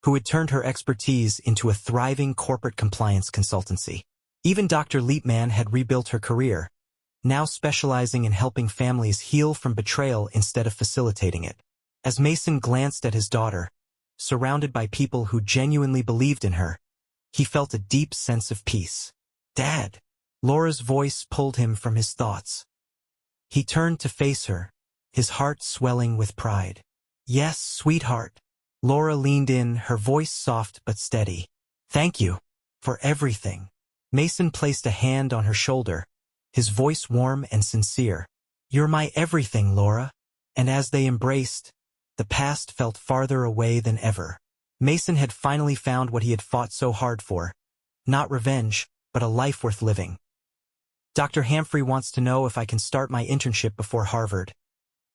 who had turned her expertise into a thriving corporate compliance consultancy. Even Dr. Leapman had rebuilt her career, now specializing in helping families heal from betrayal instead of facilitating it. As Mason glanced at his daughter, surrounded by people who genuinely believed in her, he felt a deep sense of peace. "Dad!" Laura's voice pulled him from his thoughts. He turned to face her, his heart swelling with pride. "Yes, sweetheart." Laura leaned in, her voice soft but steady. "Thank you for everything." Mason placed a hand on her shoulder, his voice warm and sincere. "You're my everything, Laura." And as they embraced, the past felt farther away than ever. Mason had finally found what he had fought so hard for. Not revenge, but a life worth living. "Dr. Humphrey wants to know if I can start my internship before Harvard."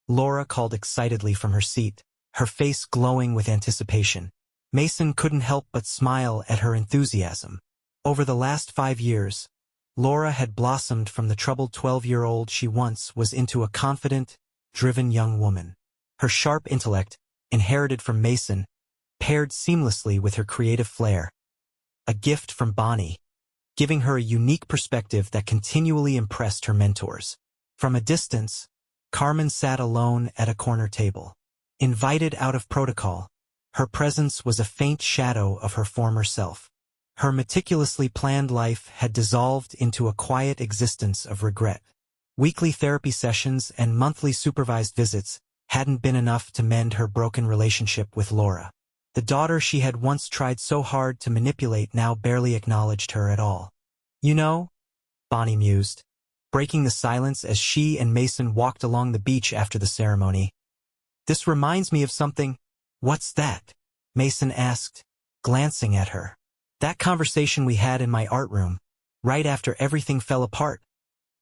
Laura called excitedly from her seat, her face glowing with anticipation. Mason couldn't help but smile at her enthusiasm. Over the last 5 years, Laura had blossomed from the troubled 12-year-old she once was into a confident, driven young woman. Her sharp intellect, inherited from Mason, paired seamlessly with her creative flair. A gift from Bonnie, giving her a unique perspective that continually impressed her mentors. From a distance, Carmen sat alone at a corner table. Invited out of protocol, her presence was a faint shadow of her former self. Her meticulously planned life had dissolved into a quiet existence of regret. Weekly therapy sessions and monthly supervised visits hadn't been enough to mend her broken relationship with Laura. The daughter she had once tried so hard to manipulate now barely acknowledged her at all. You know, Bonnie mused, breaking the silence as she and Mason walked along the beach after the ceremony. This reminds me of something. What's that? Mason asked, glancing at her. That conversation we had in my art room, right after everything fell apart,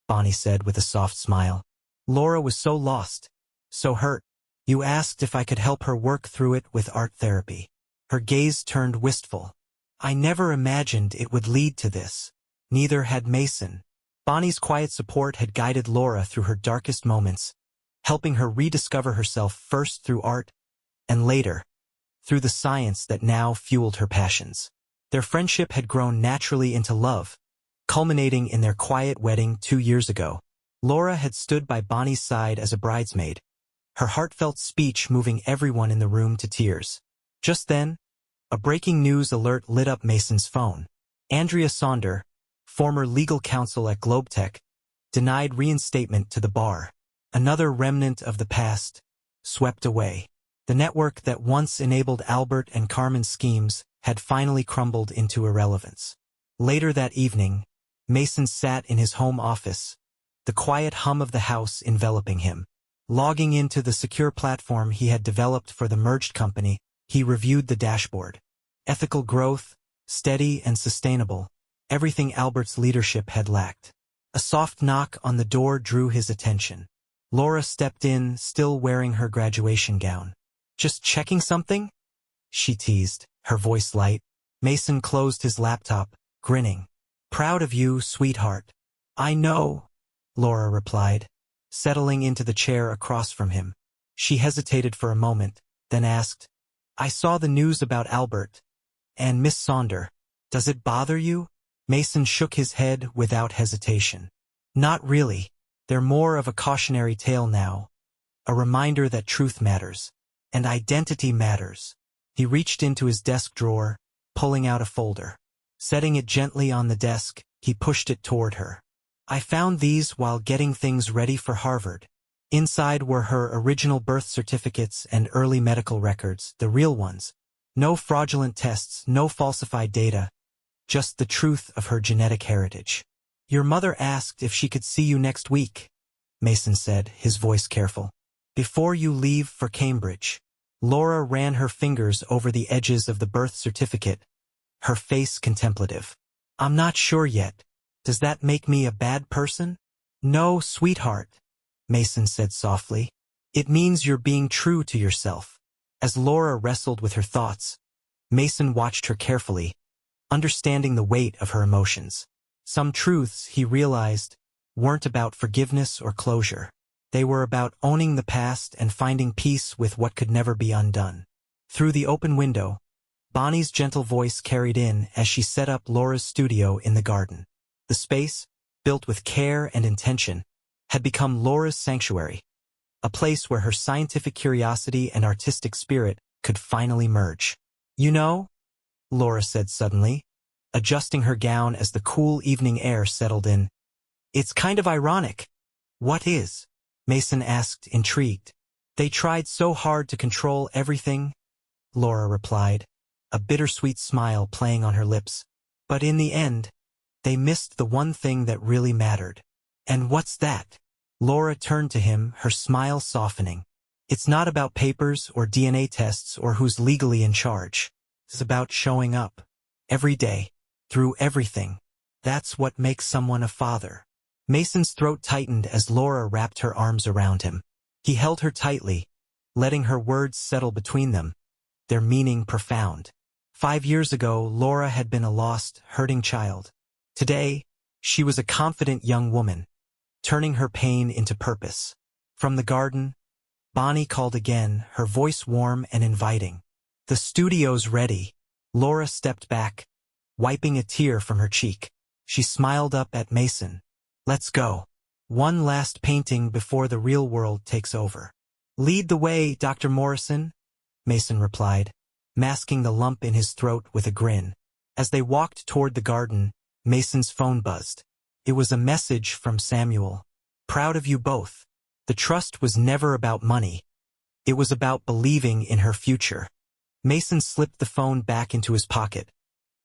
Bonnie said with a soft smile. Laura was so lost, so hurt. You asked if I could help her work through it with art therapy. Her gaze turned wistful. I never imagined it would lead to this. Neither had Mason. Bonnie's quiet support had guided Laura through her darkest moments, helping her rediscover herself first through art, and later, through the science that now fueled her passions. Their friendship had grown naturally into love, culminating in their quiet wedding 2 years ago. Laura had stood by Bonnie's side as a bridesmaid, her heartfelt speech moving everyone in the room to tears. Just then, a breaking news alert lit up Mason's phone. Andrea Sonder, former legal counsel at Globetech, denied reinstatement to the bar. Another remnant of the past, swept away. The network that once enabled Albert and Carmen's schemes had finally crumbled into irrelevance. Later that evening, Mason sat in his home office, the quiet hum of the house enveloping him. Logging into the secure platform he had developed for the merged company, he reviewed the dashboard. Ethical growth, steady and sustainable, everything Albert's leadership had lacked. A soft knock on the door drew his attention. Laura stepped in, still wearing her graduation gown. Just checking something? She teased, her voice light. Mason closed his laptop, grinning. Proud of you, sweetheart. I know, Laura replied, settling into the chair across from him. She hesitated for a moment, then asked, I saw the news about Albert and Miss Sonder. Does it bother you? Mason shook his head without hesitation. Not really. They're more of a cautionary tale now, a reminder that truth matters, and identity matters. He reached into his desk drawer, pulling out a folder. Setting it gently on the desk, he pushed it toward her. I found these while getting things ready for Harvard. Inside were her original birth certificates and early medical records, the real ones. No fraudulent tests, no falsified data, just the truth of her genetic heritage. Your mother asked if she could see you next week, Mason said, his voice careful. Before you leave for Cambridge. Laura ran her fingers over the edges of the birth certificate, her face contemplative. I'm not sure yet. Does that make me a bad person? No, sweetheart, Mason said softly. It means you're being true to yourself. As Laura wrestled with her thoughts, Mason watched her carefully, understanding the weight of her emotions. Some truths, he realized, weren't about forgiveness or closure. They were about owning the past and finding peace with what could never be undone. Through the open window, Bonnie's gentle voice carried in as she set up Laura's studio in the garden. The space, built with care and intention, had become Laura's sanctuary, a place where her scientific curiosity and artistic spirit could finally merge. You know, Laura said suddenly, adjusting her gown as the cool evening air settled in. It's kind of ironic. What is? Mason asked, intrigued. They tried so hard to control everything, Laura replied, a bittersweet smile playing on her lips. But in the end, they missed the one thing that really mattered. And what's that? Laura turned to him, her smile softening. It's not about papers or DNA tests or who's legally in charge. It's about showing up. Every day. Through everything. That's what makes someone a father. Mason's throat tightened as Laura wrapped her arms around him. He held her tightly, letting her words settle between them, their meaning profound. 5 years ago, Laura had been a lost, hurting child. Today, she was a confident young woman, turning her pain into purpose. From the garden, Bonnie called again, her voice warm and inviting. The studio's ready. Laura stepped back, wiping a tear from her cheek. She smiled up at Mason. Let's go. One last painting before the real world takes over. Lead the way, Dr. Morrison, Mason replied, masking the lump in his throat with a grin. As they walked toward the garden, Mason's phone buzzed. It was a message from Samuel. Proud of you both. The trust was never about money. It was about believing in her future. Mason slipped the phone back into his pocket,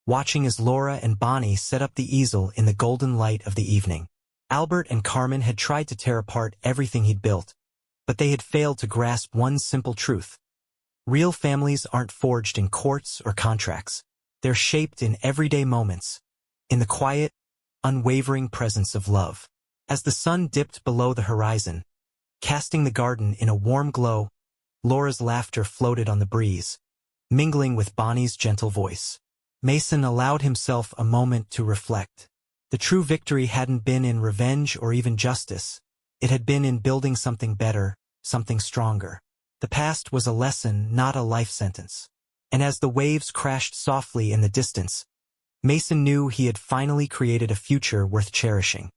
watching as Laura and Bonnie set up the easel in the golden light of the evening. Albert and Carmen had tried to tear apart everything he'd built, but they had failed to grasp one simple truth. Real families aren't forged in courts or contracts. They're shaped in everyday moments, in the quiet, unwavering presence of love. As the sun dipped below the horizon, casting the garden in a warm glow, Laura's laughter floated on the breeze, mingling with Bonnie's gentle voice. Mason allowed himself a moment to reflect. The true victory hadn't been in revenge or even justice. It had been in building something better, something stronger. The past was a lesson, not a life sentence. And as the waves crashed softly in the distance, Mason knew he had finally created a future worth cherishing.